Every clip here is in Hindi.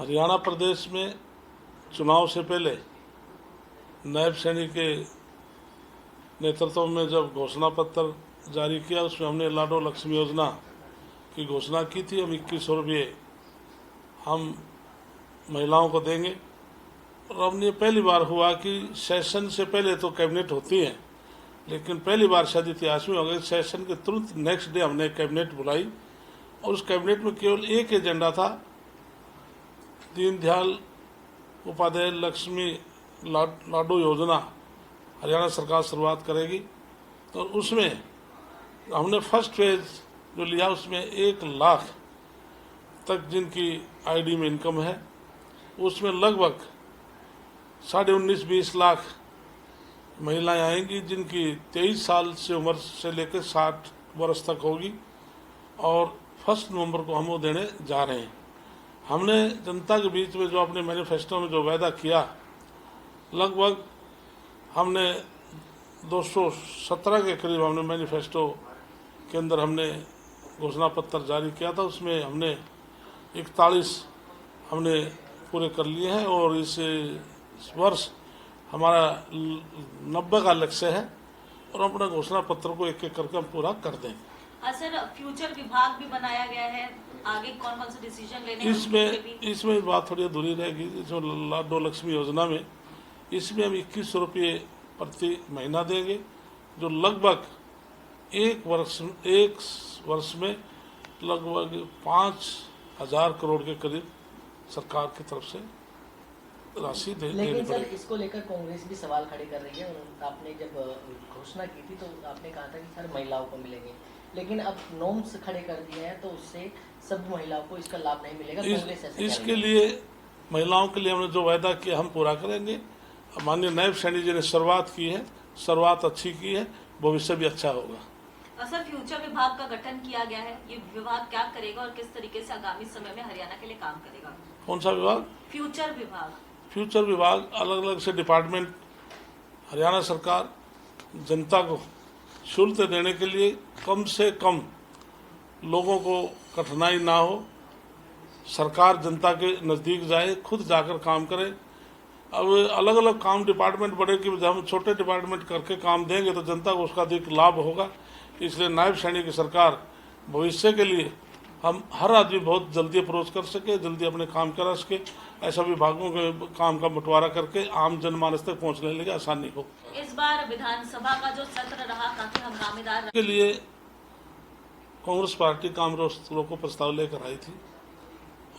हरियाणा प्रदेश में चुनाव से पहले नायब सैनी के नेतृत्व में जब घोषणा पत्र जारी किया, उसमें हमने लाडो लक्ष्मी योजना की घोषणा की थी। हम 2100 रुपये हम महिलाओं को देंगे। और हमने पहली बार हुआ कि सेशन से पहले तो कैबिनेट होती है, लेकिन पहली बार शायद इतिहास में हो गया, सेशन के तुरंत नेक्स्ट डे हमने कैबिनेट बुलाई और उस कैबिनेट में केवल एक एजेंडा था, दीनदयाल उपाध्याय लक्ष्मी लाडो योजना हरियाणा सरकार शुरुआत करेगी। तो उसमें हमने फर्स्ट फेज जो लिया उसमें 1 लाख तक जिनकी आईडी में इनकम है, उसमें लगभग 19.5-20 लाख महिलाएं आएंगी जिनकी 23 साल से उम्र से लेकर 60 वर्ष तक होगी। और 1 नवंबर को हम वो देने जा रहे हैं। हमने जनता के बीच में जो अपने मैनिफेस्टो में जो वायदा किया, लगभग हमने 217 के करीब हमने मैनिफेस्टो के अंदर हमने घोषणा पत्र जारी किया था। उसमें हमने 41 हमने पूरे कर लिए हैं और इस वर्ष हमारा 90 का लक्ष्य है और अपना घोषणा पत्र को एक-एक करके हम पूरा कर देंगे। सर, फ्यूचर विभाग भी बनाया गया है, आगे कौन कौन से डिसीजन लेने हैं? इसमें बात थोड़ी अधूरी रहेगी। जो लाडो लक्ष्मी योजना में इसमें हम 2100 रुपये प्रति महीना देंगे, जो लगभग एक वर्ष में लगभग 5000 करोड़ के करीब सरकार की तरफ से राशि देनी पड़ेगी। लेकिन सर, इसको लेकर कांग्रेस भी सवाल खड़े कर रही है। आपने जब घोषणा की थी तो आपने कहा था कि सर महिलाओं को मिलेंगे, लेकिन अब नॉर्म्स खड़े कर दिए हैं तो उससे सब महिलाओं को इसका लाभ नहीं मिलेगा। इसके लिए महिलाओं के लिए हमने जो वायदा किया हम पूरा करेंगे। माननीय नायब सैनी जी ने शुरुआत की है, शुरुआत अच्छी की है, भविष्य भी अच्छा होगा। सर, फ्यूचर विभाग का गठन किया गया है, ये विभाग क्या करेगा और किस तरीके से आगामी समय में हरियाणा के लिए काम करेगा? कौन सा विभाग? फ्यूचर विभाग। फ्यूचर विभाग अलग अलग से डिपार्टमेंट हरियाणा सरकार जनता को शुल्क देने के लिए कम से कम लोगों को कठिनाई ना हो, सरकार जनता के नज़दीक जाए, खुद जाकर काम करे। अब अलग अलग काम डिपार्टमेंट बड़े की बजाय हम छोटे डिपार्टमेंट करके काम देंगे तो जनता को उसका अधिक लाभ होगा। इसलिए नायब सैनी की सरकार भविष्य के लिए हम हर आदमी बहुत जल्दी अप्रोच कर सके, जल्दी अपने काम करा सके, ऐसा विभागों के काम का बंटवारा करके आम जनमानस तक पहुंचने के लिए आसानी हो। इस बार विधानसभा का जो सत्र रहा काफी हंगामेदार के लिए कांग्रेस पार्टी काम रोक को प्रस्ताव लेकर आई थी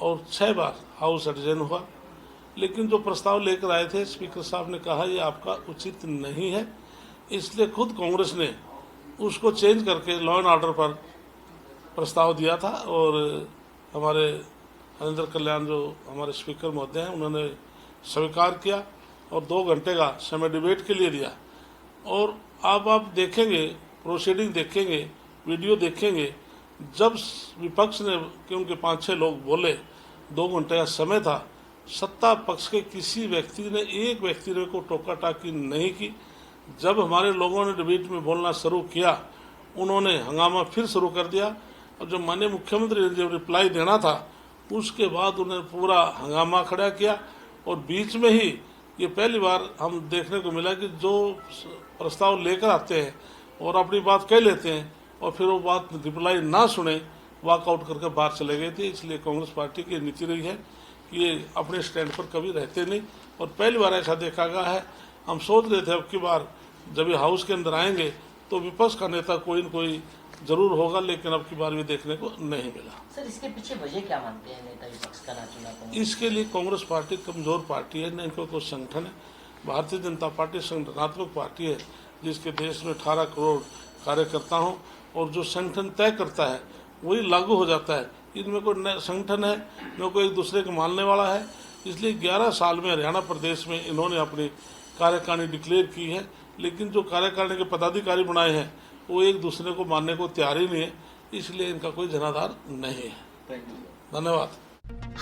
और 6 बार हाउस एडजर्न हुआ, लेकिन जो प्रस्ताव लेकर आए थे स्पीकर साहब ने कहा ये आपका उचित नहीं है, इसलिए खुद कांग्रेस ने उसको चेंज करके लॉ एंड ऑर्डर पर प्रस्ताव दिया था। और हमारे हरेंद्र कल्याण जो हमारे स्पीकर महोदय हैं उन्होंने स्वीकार किया और 2 घंटे का समय डिबेट के लिए दिया। और अब आप देखेंगे, प्रोसीडिंग देखेंगे, वीडियो देखेंगे, जब विपक्ष ने क्योंकि 5-6 लोग बोले, 2 घंटे का समय था, सत्ता पक्ष के किसी व्यक्ति ने, एक व्यक्ति ने को टोका टाकी नहीं की। जब हमारे लोगों ने डिबेट में बोलना शुरू किया, उन्होंने हंगामा फिर शुरू कर दिया। और जब माननीय मुख्यमंत्री ने जब रिप्लाई देना था, उसके बाद उन्होंने पूरा हंगामा खड़ा किया। और बीच में ही ये पहली बार हम देखने को मिला कि जो प्रस्ताव लेकर आते हैं और अपनी बात कह लेते हैं और फिर वो बात रिप्लाई ना सुने, वॉकआउट करके बाहर चले गए थे। इसलिए कांग्रेस पार्टी की नीति रही है कि ये अपने स्टैंड पर कभी रहते नहीं और पहली बार ऐसा देखा गया है। हम सोच रहे थे अब की बार जब ये हाउस के अंदर आएंगे तो विपक्ष का नेता कोई न कोई जरूर होगा, लेकिन अब की बार भी देखने को नहीं मिला। सर, इसके पीछे वजह क्या मानते हैं नेता विपक्ष का ना चुना? इसके लिए कांग्रेस पार्टी कमजोर पार्टी है, न इनको कोई संगठन है। भारतीय जनता पार्टी संगठनात्मक पार्टी है जिसके देश में 18 करोड़ कार्यकर्ता हों और जो संगठन तय करता है वही लागू हो जाता है। इनमें कोई संगठन है न कोई एक दूसरे को मानने वाला है। इसलिए 11 साल में हरियाणा प्रदेश में इन्होंने अपनी कार्यकारिणी डिक्लेयर की है, लेकिन जो कार्यकारिणी के पदाधिकारी बनाए हैं वो एक दूसरे को मानने को तैयार ही नहीं है। इसलिए इनका कोई जनाधार नहीं है। धन्यवाद।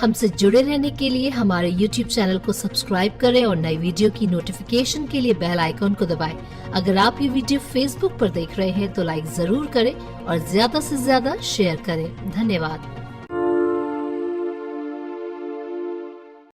हमसे जुड़े रहने के लिए हमारे YouTube चैनल को सब्सक्राइब करें और नई वीडियो की नोटिफिकेशन के लिए बेल आइकॉन को दबाएं। अगर आप ये वीडियो Facebook पर देख रहे हैं तो लाइक जरूर करें और ज्यादा से ज्यादा शेयर करें। धन्यवाद।